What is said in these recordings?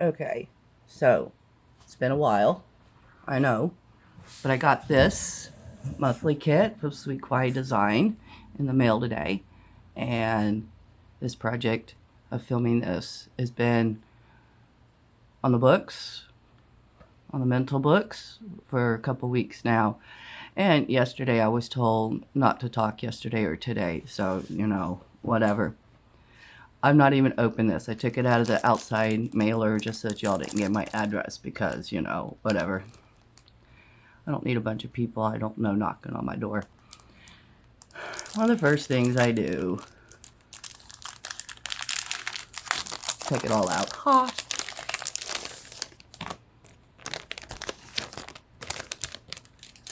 Okay, so it's been a while, I know, but I got this monthly kit from Sweet Quiet Design in the mail today, and this project of filming this has been on the books, on the mental books, for a couple weeks now. And yesterday I was told not to talk yesterday or today, so, you know, whatever. I've not even opened this. I took it out of the outside mailer just so that y'all didn't get my address because, you know, whatever. I don't need a bunch of people I don't know knocking on my door. One of the first things I do, take it all out. Ha!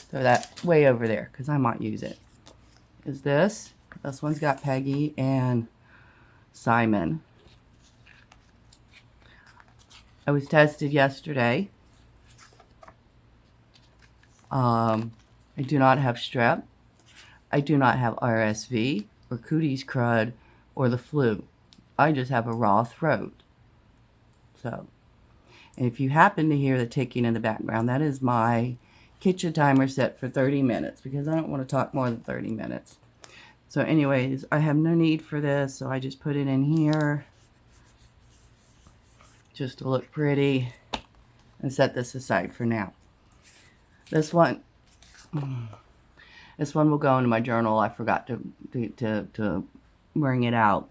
Throw that way over there because I might use it. Is this. This one's got Peggy and Simon. I was tested yesterday. I do not have strep. I do not have RSV or cooties crud or the flu. I just have a raw throat. So, and if you happen to hear the ticking in the background, that is my kitchen timer set for 30 minutes because I don't want to talk more than 30 minutes. So anyways, I have no need for this, so I just put it in here just to look pretty and set this aside for now. This one will go into my journal. I forgot to bring it out.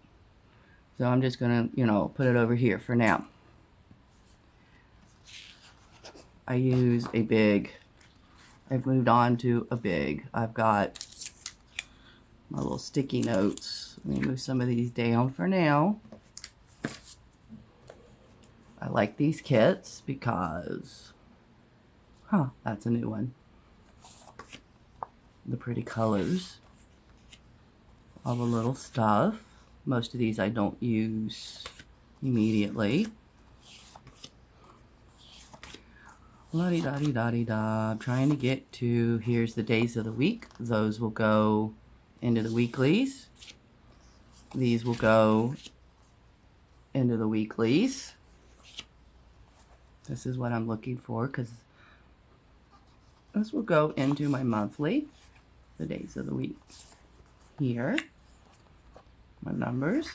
So I'm just going to, you know, put it over here for now. I use a big. I've moved on to a big. I've got my little sticky notes. Let me move some of these down for now. I like these kits because, that's a new one. The pretty colors. All the little stuff. Most of these I don't use immediately. La-di-da-di-da-di-da. I'm trying to get to, here's the days of the week. Those will go into the weeklies. These will go into the weeklies. This is what I'm looking for because this will go into my monthly, the days of the week. Here, my numbers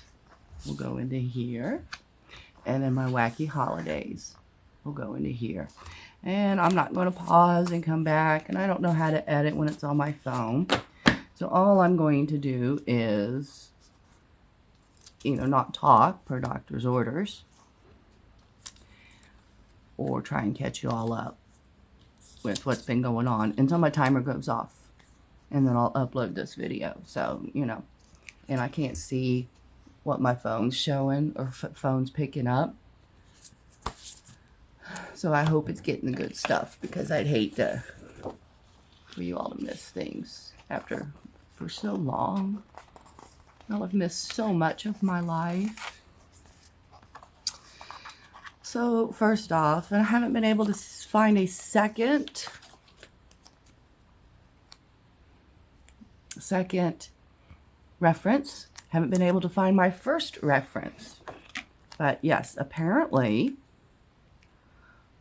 will go into here. And then my wacky holidays will go into here. And I'm not going to pause and come back. And I don't know how to edit when it's on my phone. So all I'm going to do is either not talk per doctor's orders or try and catch you all up with what's been going on until my timer goes off. And then I'll upload this video. So, you know, and I can't see what my phone's showing or phone's picking up. So I hope it's getting the good stuff because I'd hate for you all to miss things for so long. I'll have missed so much of my life. So first off, and I haven't been able to find a second reference. Haven't been able to find my first reference. But yes, apparently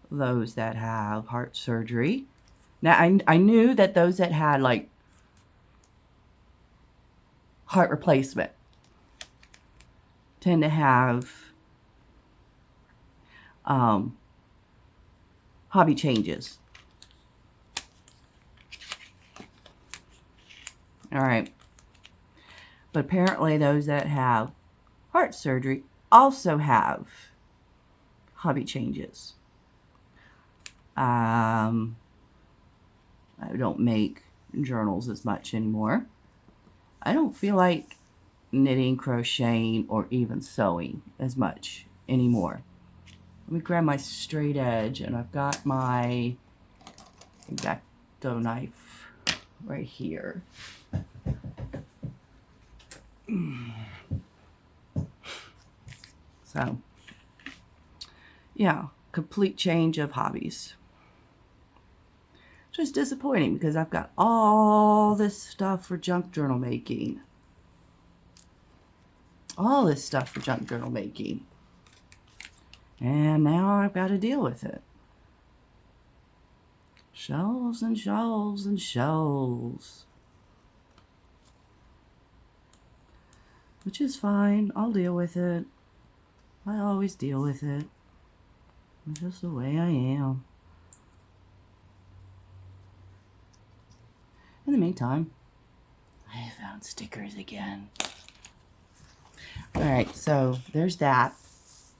those that have heart surgery. Now, I knew that those that had like heart replacement tend to have hobby changes. All right. But apparently those that have heart surgery also have hobby changes. I don't make journals as much anymore. I don't feel like knitting, crocheting, or even sewing as much anymore. Let me grab my straight edge, and I've got my X-Acto knife right here. So, yeah, complete change of hobbies. Just disappointing because I've got all this stuff for junk journal making. All this stuff for junk journal making. And now I've got to deal with it. Shelves and shelves and shelves. Which is fine. I'll deal with it. I always deal with it. It's just the way I am. In the meantime, I found stickers again. Alright, so there's that.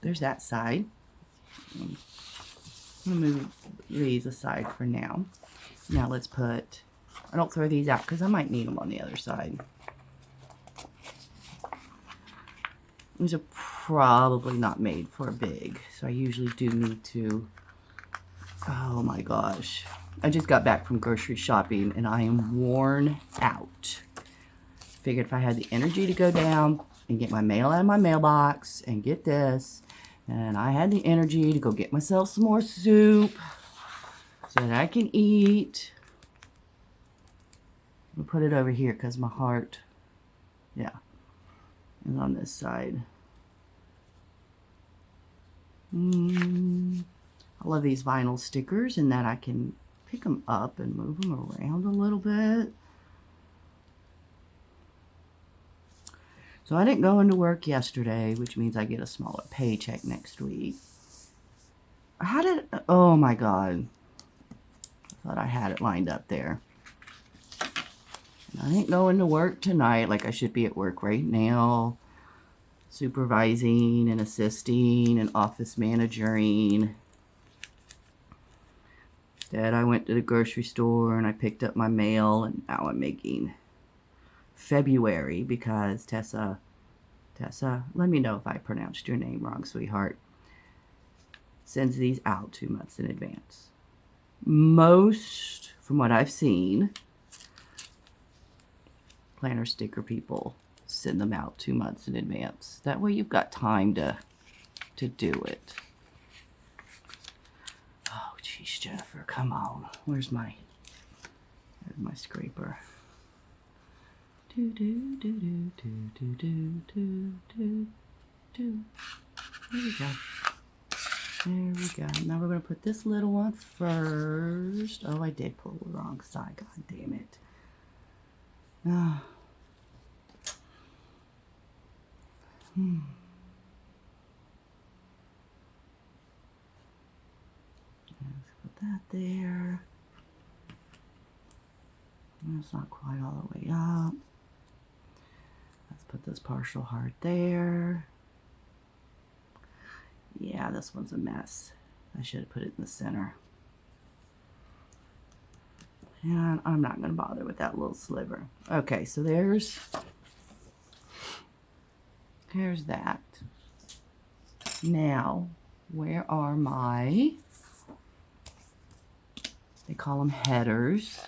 There's that side. I'm going to move these aside for now. Now let's put... I don't throw these out because I might need them on the other side. These are probably not made for big, so I usually do need to... Oh my gosh. I just got back from grocery shopping and I am worn out. Figured if I had the energy to go down and get my mail out of my mailbox and get this, and I had the energy to go get myself some more soup so that I can eat. I'll put it over here because my heart, yeah, is on this side. I love these vinyl stickers in that I can pick them up and move them around a little bit. So I didn't go into work yesterday, which means I get a smaller paycheck next week. Oh my God. I thought I had it lined up there. I ain't going to work tonight like I should be at work right now. Supervising and assisting and office managing. Instead, I went to the grocery store and I picked up my mail, and now I'm making February because Tessa, let me know if I pronounced your name wrong, sweetheart, sends these out 2 months in advance. Most, from what I've seen, planner sticker people send them out 2 months in advance. That way you've got time to do it. Oh, geez, Jennifer, come on. Where's my scraper? Do do do do do do do do do do. There we go. There we go. Now we're gonna put this little one first. Oh, I did pull the wrong side. God damn it. Ah. Let's put that there. That's not quite all the way up. Let's put this partial heart there. Yeah, this one's a mess. I should have put it in the center. And I'm not going to bother with that little sliver. Okay, so there's that. Now, where are my, they call them headers.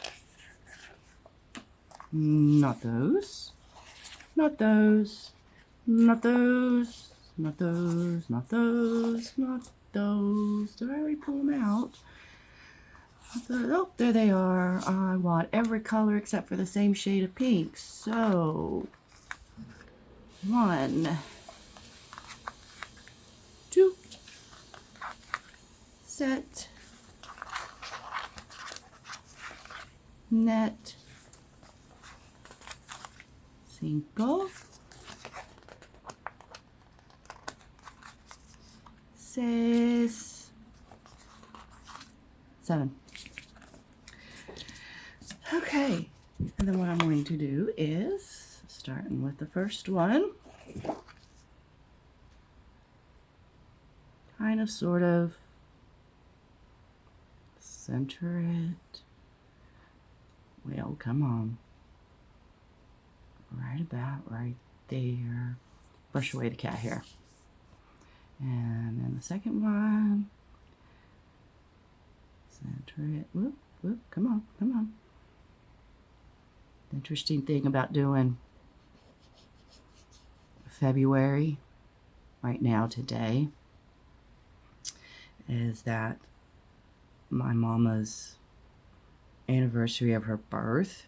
Not those. Not those. Not those. Not those. Not those. Not those. Did I already pull them out? Oh, there they are. I want every color except for the same shade of pink. So, 1, 2, set, net, cinco, 6, 7. Okay, and then what I'm going to do is, starting with the first one, kind of sort of center it. Well, come on. Right about right there. Brush away the cat hair. And then the second one, center it. Whoop, whoop, come on, come on. The interesting thing about doing February right now today is that my mama's anniversary of her birth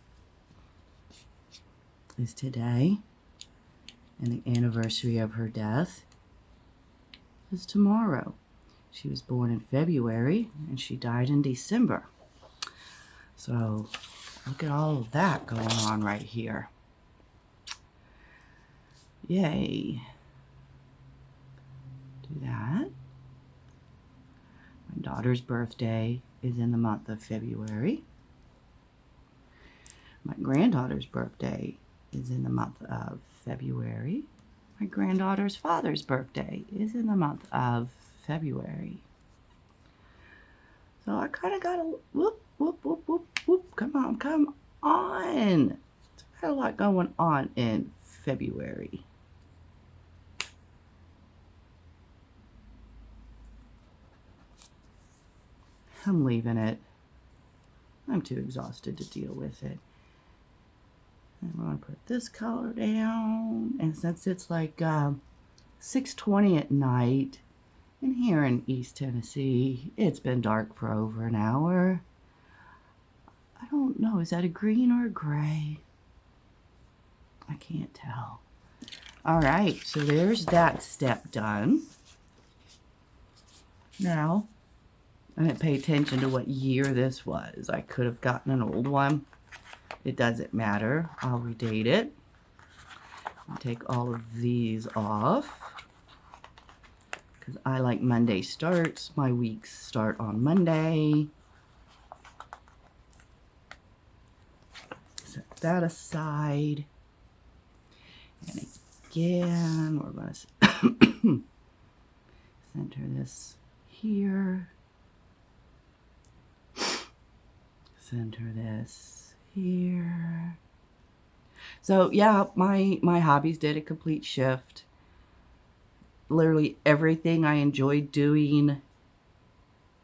is today, and the anniversary of her death is tomorrow. She was born in February and she died in December. So look at all of that going on right here. Yay. Do that. My daughter's birthday is in the month of February. My granddaughter's birthday is in the month of February. My granddaughter's father's birthday is in the month of February. So I kind of got a whoop, whoop, whoop, whoop, whoop. Come on, come on. It's got a lot going on in February. I'm leaving it. I'm too exhausted to deal with it. And we're going to put this color down. And since it's like 6:20 at night, and here in East Tennessee, it's been dark for over an hour. I don't know, is that a green or a gray? I can't tell. All right, so there's that step done. Now, I didn't pay attention to what year this was. I could have gotten an old one. It doesn't matter. I'll redate it. I'll take all of these off because I like Monday starts. My weeks start on Monday. Set that aside. And again, we're going to center this here. Center this here. So yeah, my hobbies did a complete shift. Literally everything I enjoyed doing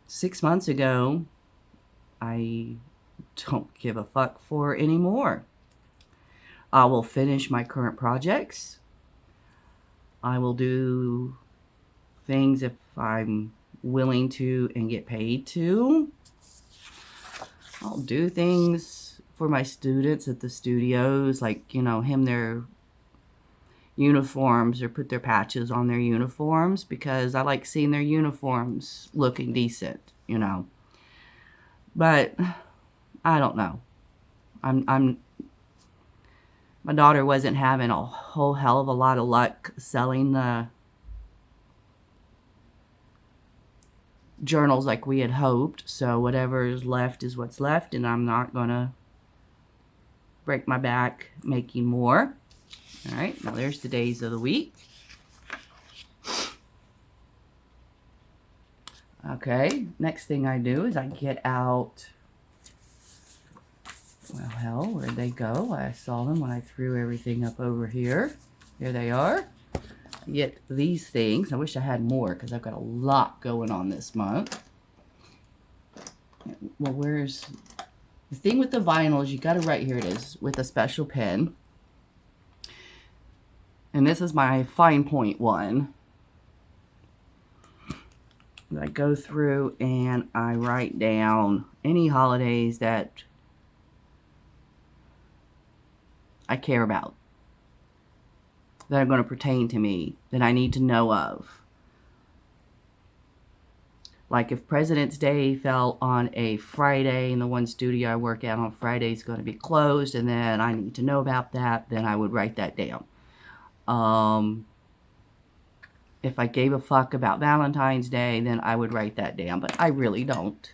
6 months ago, I don't give a fuck for anymore. I will finish my current projects. I will do things if I'm willing to and get paid to. I'll do things for my students at the studios, like, you know, hem their uniforms or put their patches on their uniforms because I like seeing their uniforms looking decent, you know. But I don't know. My daughter wasn't having a whole hell of a lot of luck selling the journals like we had hoped, so whatever's left is what's left, and I'm not gonna break my back making more. All right, now there's the days of the week. Okay, next thing I do is I get out, well, hell, where'd they go? I saw them when I threw everything up over here. Here they are. Get these things. I wish I had more because I've got a lot going on this month. Well, where's the thing with the vinyls? You got to write, here it is, with a special pen. And this is my fine point one. I go through and I write down any holidays that I care about, that are going to pertain to me, that I need to know of. Like if President's Day fell on a Friday and the one studio I work at on Friday is going to be closed and then I need to know about that, then I would write that down. If I gave a fuck about Valentine's Day, then I would write that down, but I really don't.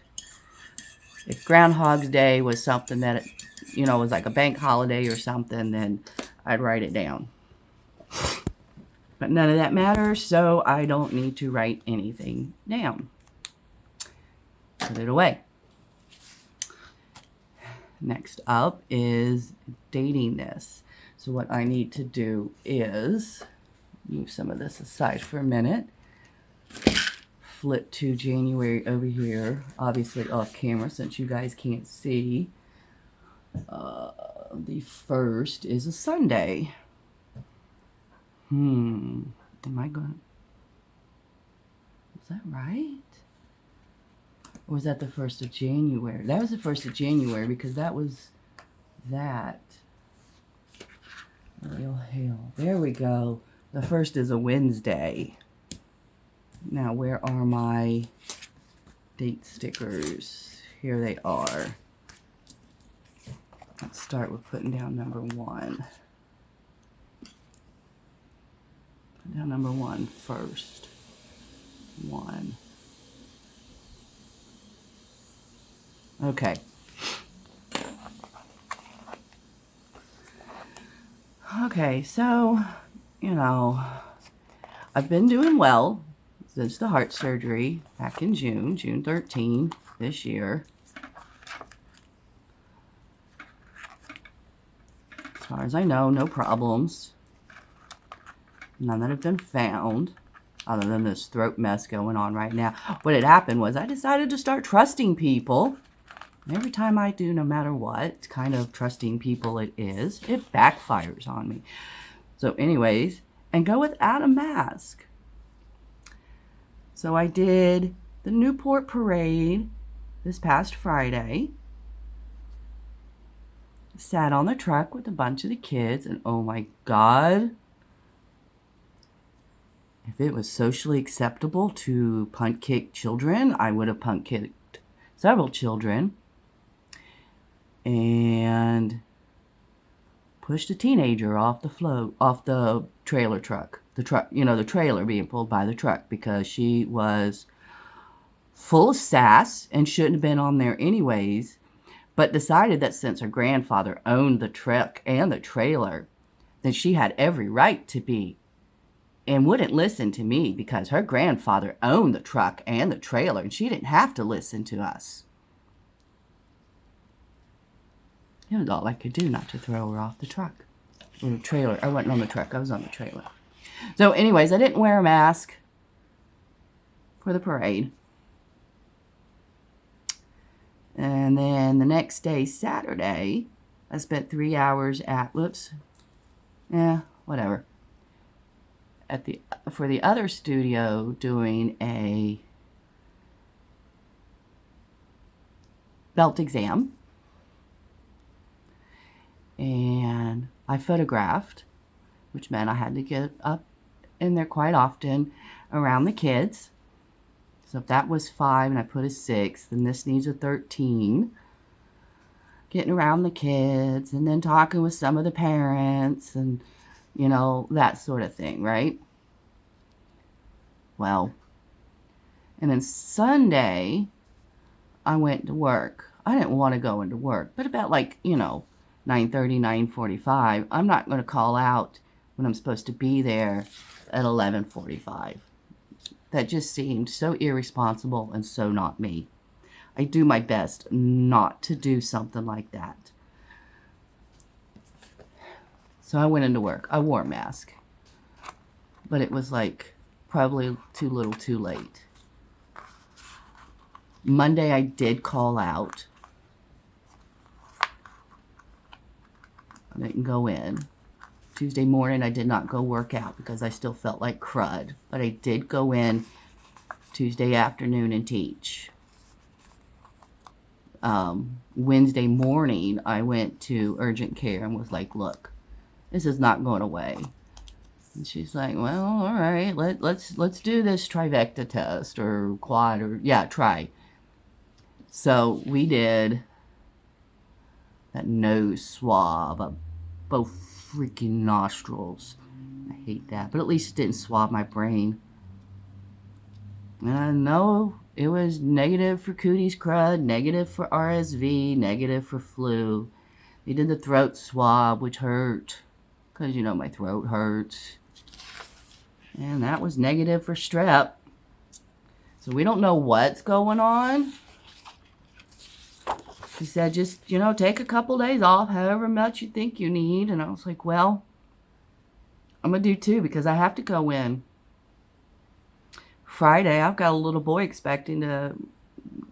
If Groundhog's Day was something that, you know, was like a bank holiday or something, then I'd write it down. But none of that matters, so I don't need to write anything down. Put it away. Next up is dating this. So what I need to do is move some of this aside for a minute. Flip to January over here, obviously off camera since you guys can't see. The 1st is a Sunday. Am I gonna... Was that right? Or was that the 1st of January? That was the 1st of January because that was that. Real hell. There we go. The 1st is a Wednesday. Now, where are my date stickers? Here they are. Let's start with putting down number 1. Put down number 1 first. 1. Okay. Okay, so, you know, I've been doing well since the heart surgery back in June 13 this year. As far as I know, no problems. None that have been found, other than this throat mess going on right now. What had happened was I decided to start trusting people. And every time I do, no matter what kind of trusting people it is, it backfires on me. So anyways, and go without a mask. So I did the Newport Parade this past Friday. Sat on the truck with a bunch of the kids, and oh my God, if it was socially acceptable to punt kick children, I would have punt kicked several children and pushed a teenager off the trailer truck. The truck, you know, the trailer being pulled by the truck, because she was full of sass and shouldn't have been on there anyways, but decided that since her grandfather owned the truck and the trailer, then she had every right to be, and wouldn't listen to me because her grandfather owned the truck and the trailer, and she didn't have to listen to us. It was all I could do not to throw her off the truck. Or the trailer. I wasn't on the truck. I was on the trailer. So anyways, I didn't wear a mask for the parade. And then the next day, Saturday, I spent 3 hours at, whatever. For the other studio doing a belt exam. And I photographed, which meant I had to get up in there quite often around the kids. So if that was 5 and I put a 6, then this needs a 13. Getting around the kids and then talking with some of the parents and, you know, that sort of thing, right? Well, and then Sunday, I went to work. I didn't want to go into work, but about 9:30, 9:45, I'm not going to call out when I'm supposed to be there at 11:45. That just seemed so irresponsible and so not me. I do my best not to do something like that. So I went into work. I wore a mask. But it was probably too little too late. Monday I did call out. I didn't go in. Tuesday morning I did not go work out because I still felt like crud. But I did go in Tuesday afternoon and teach. Wednesday morning I went to urgent care and was like, look, this is not going away. And she's like, well, all right, let's do this trifecta test or quad or, try. So we did that nose swab of both freaking nostrils. I hate that, but at least it didn't swab my brain. And I know it was negative for cooties crud, negative for RSV, negative for flu. They did the throat swab, which hurt, because my throat hurts. And that was negative for strep. So we don't know what's going on. He said, just, take a couple days off, however much you think you need. And I was like, well, I'm going to do 2 because I have to go in. Friday, I've got a little boy expecting to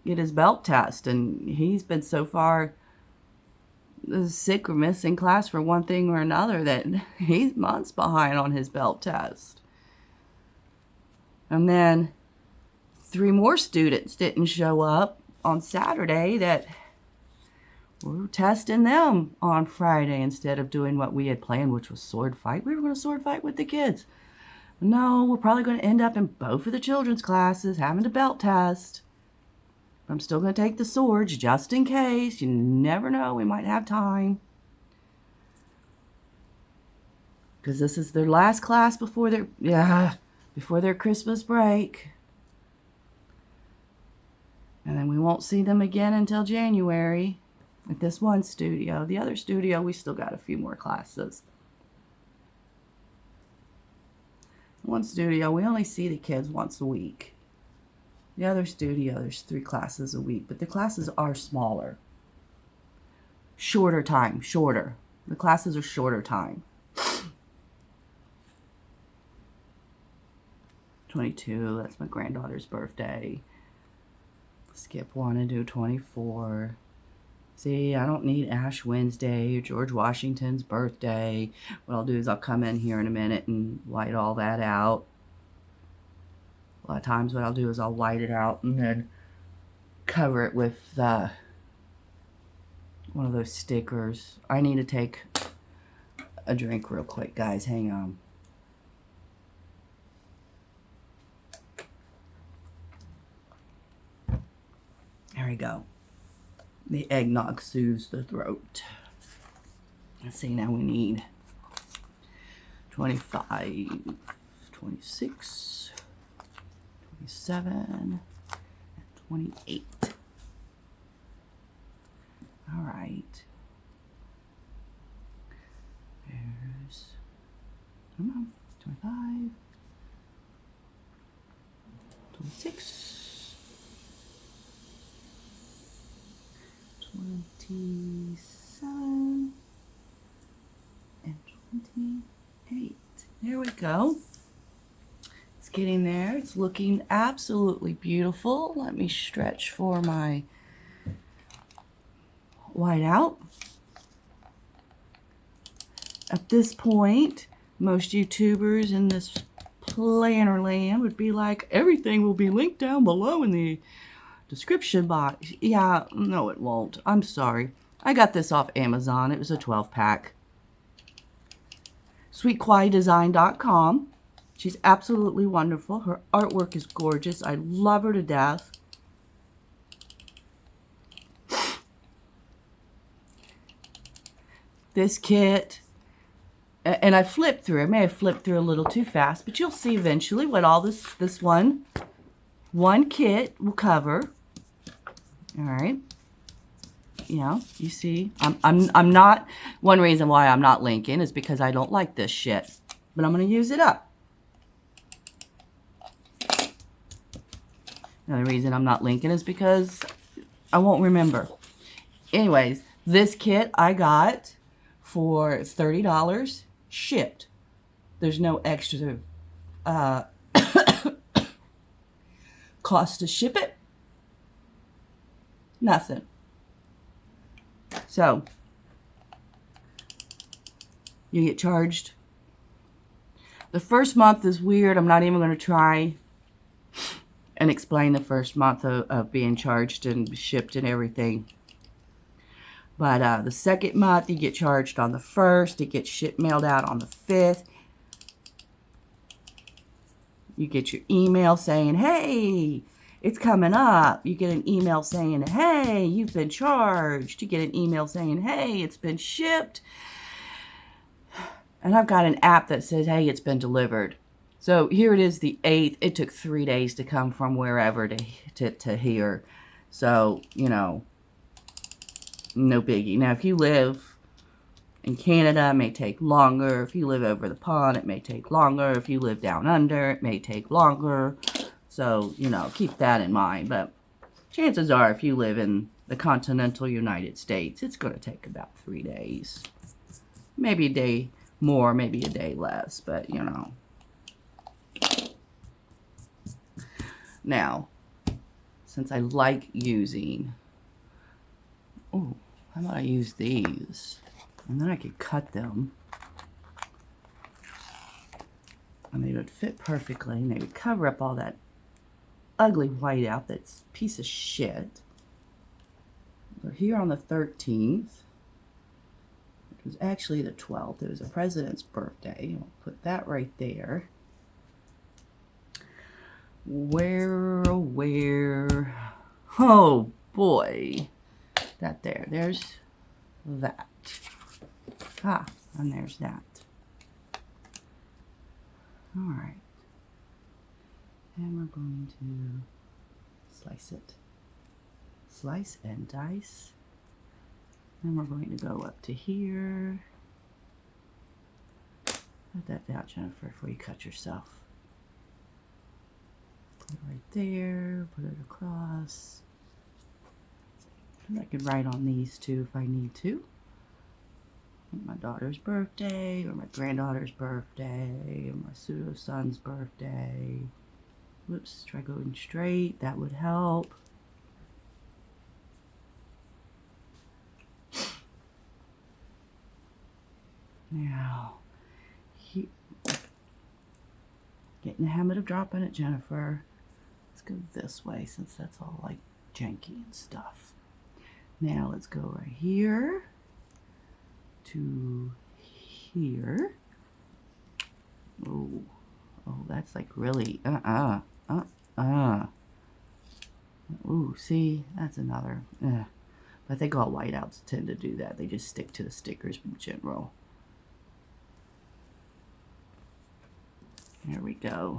get his belt test. And he's been so far sick or missing class for one thing or another that he's months behind on his belt test. And then 3 more students didn't show up on Saturday that we were testing them on Friday instead of doing what we had planned, which was sword fight. We were going to sword fight with the kids. No, we're probably going to end up in both of the children's classes having to belt test. I'm still going to take the swords just in case. You never know. We might have time. Because this is their last class before their Christmas break. And then we won't see them again until January at this one studio. The other studio, we still got a few more classes. One studio, we only see the kids once a week. The other studio, there's 3 classes a week, but the classes are smaller. Shorter time, shorter. The classes are shorter time. 22, that's my granddaughter's birthday. Skip one and do 24. See, I don't need Ash Wednesday or George Washington's birthday. What I'll do is I'll come in here in a minute and white all that out. A lot of times what I'll do is I'll white it out and then cover it with one of those stickers. I need to take a drink real quick, guys. Hang on. There we go. The eggnog soothes the throat. Let's see, now we need 25, 26, 27, and 28. All right. There's, come on, 25, 26. 27 and 28. There we go. It's getting there. It's looking absolutely beautiful. Let me stretch for my white out. At this point, most YouTubers in this planner land would be like, everything will be linked down below in the description box. Yeah, no it won't. I'm sorry. I got this off Amazon. It was a 12-pack. SweetKwaiDesign.com. She's absolutely wonderful. Her artwork is gorgeous. I love her to death. This kit, and I flipped through. I may have flipped through a little too fast, but you'll see eventually what all this one kit will cover. All right. Yeah, you see, I'm not, one reason why I'm not linking is because I don't like this shit, but I'm going to use it up. Another reason I'm not linking is because I won't remember. Anyways, this kit I got for $30 shipped. There's no extra cost to ship it. Nothing. So, you get charged. The first month is weird. I'm not even going to try and explain the first month of being charged and shipped and everything. But the second month, you get charged on the 1st. It gets mailed out on the 5th. You get your email saying, hey, it's coming up. You get an email saying, hey, you've been charged. You get an email saying, hey, it's been shipped. And I've got an app that says, hey, it's been delivered. So here it is, the 8th. It took 3 days to come from wherever to here. So, you know, no biggie. Now, if you live in Canada, it may take longer. If you live over the pond, it may take longer. If you live down under, it may take longer. So, you know, keep that in mind. But chances are, if you live in the continental United States, it's going to take about 3 days. Maybe a day more, maybe a day less, but, you know. Now, since I like using... Oh, how about I use these? And then I could cut them. And they would fit perfectly, and they would cover up all that ugly whiteout, that's a piece of shit. So here on the 13th, it was actually the 12th, it was the president's birthday. I'll put that right there. Where? Oh boy. There's that. Ah, and there's that. Alright. And we're going to slice it. Slice and dice. Then we're going to go up to here. Put that down, Jennifer, before you cut yourself. Put it right there. Put it across. And I could write on these too if I need to. My daughter's birthday, or my granddaughter's birthday, or my pseudo-son's birthday. Whoops, try going straight. That would help. Now, get in the habit of dropping it, Jennifer. Let's go this way since that's all like janky and stuff. Now let's go right here to here. Oh, that's like really, Ooh, see, that's another, But I think all whiteouts tend to do that. They just stick to the stickers in general. There we go.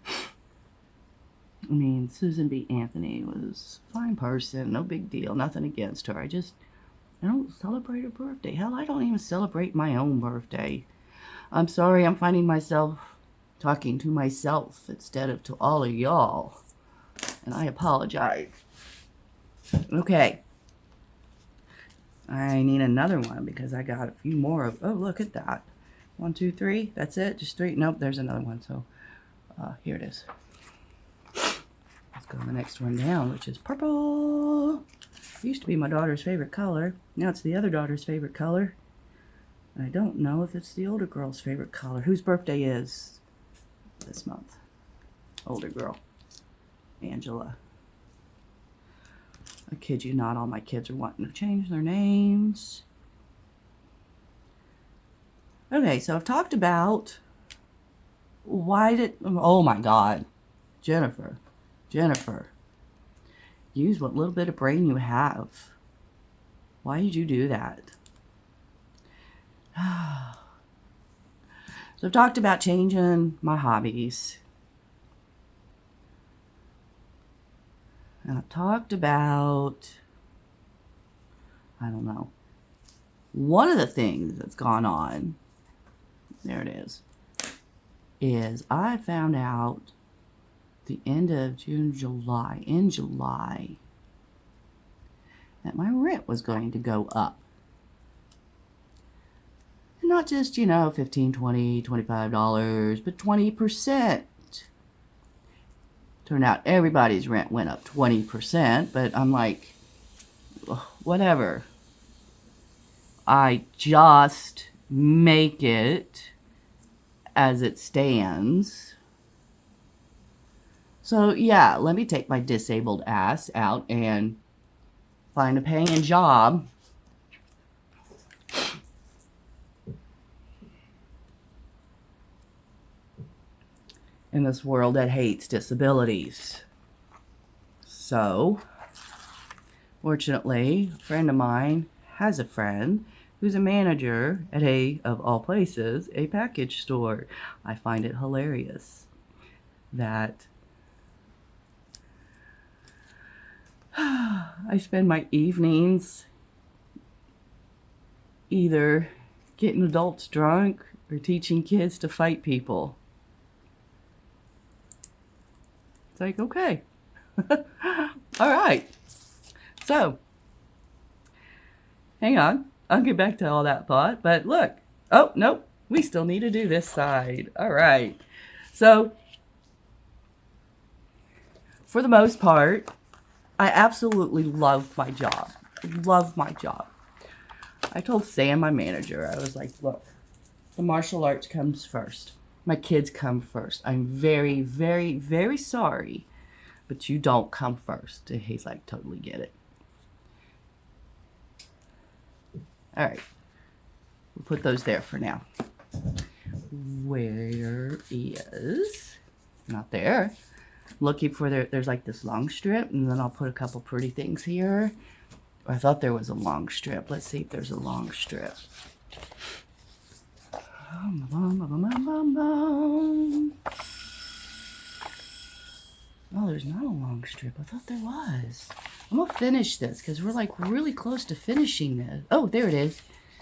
I mean, Susan B. Anthony was a fine person, no big deal, nothing against her. I don't celebrate her birthday. Hell, I don't even celebrate my own birthday. I'm sorry, I'm finding myself talking to myself instead of to all of y'all. And I apologize. Okay. I need another one because I got a few more of, oh, look at that. 1, 2, 3. That's it? Just 3? Nope, there's another one. So here it is. Let's go to the next one down, which is purple. It used to be my daughter's favorite color. Now it's the other daughter's favorite color. I don't know if it's the older girl's favorite color. Whose birthday is this month? Older girl. Angela. I kid you not, all my kids are wanting to change their names. Okay, so I've talked about oh my God, Jennifer, use what little bit of brain you have. Why did you do that? So I've talked about changing my hobbies. And I've talked about, I don't know, one of the things that's gone on, there it is I found out the end of in July, that my rent was going to go up. And not just, $15, $20, $25, but 20%. Turned out everybody's rent went up 20%, but I'm like, whatever. I just make it as it stands. So yeah, let me take my disabled ass out and find a paying job. In this world that hates disabilities. So, fortunately, a friend of mine has a friend who's a manager at of all places, a package store. I find it hilarious that I spend my evenings either getting adults drunk or teaching kids to fight people. It's like, okay. All right. So, hang on. I'll get back to all that thought. But look. Oh, nope. We still need to do this side. All right. So, for the most part, I absolutely love my job. Love my job. I told Sam, my manager, I was like, look, the martial arts comes first. My kids come first. I'm very, very, very sorry, but you don't come first. And he's like, totally get it. All right. We'll put those there for now. Where is, not there. looking for there's like this long strip, and then I'll put a couple pretty things here. I thought there was a long strip. Let's see if there's a long strip. Oh, there's not a long strip. I thought there was. I'm gonna finish this because we're like really close to finishing this. Oh, there it is.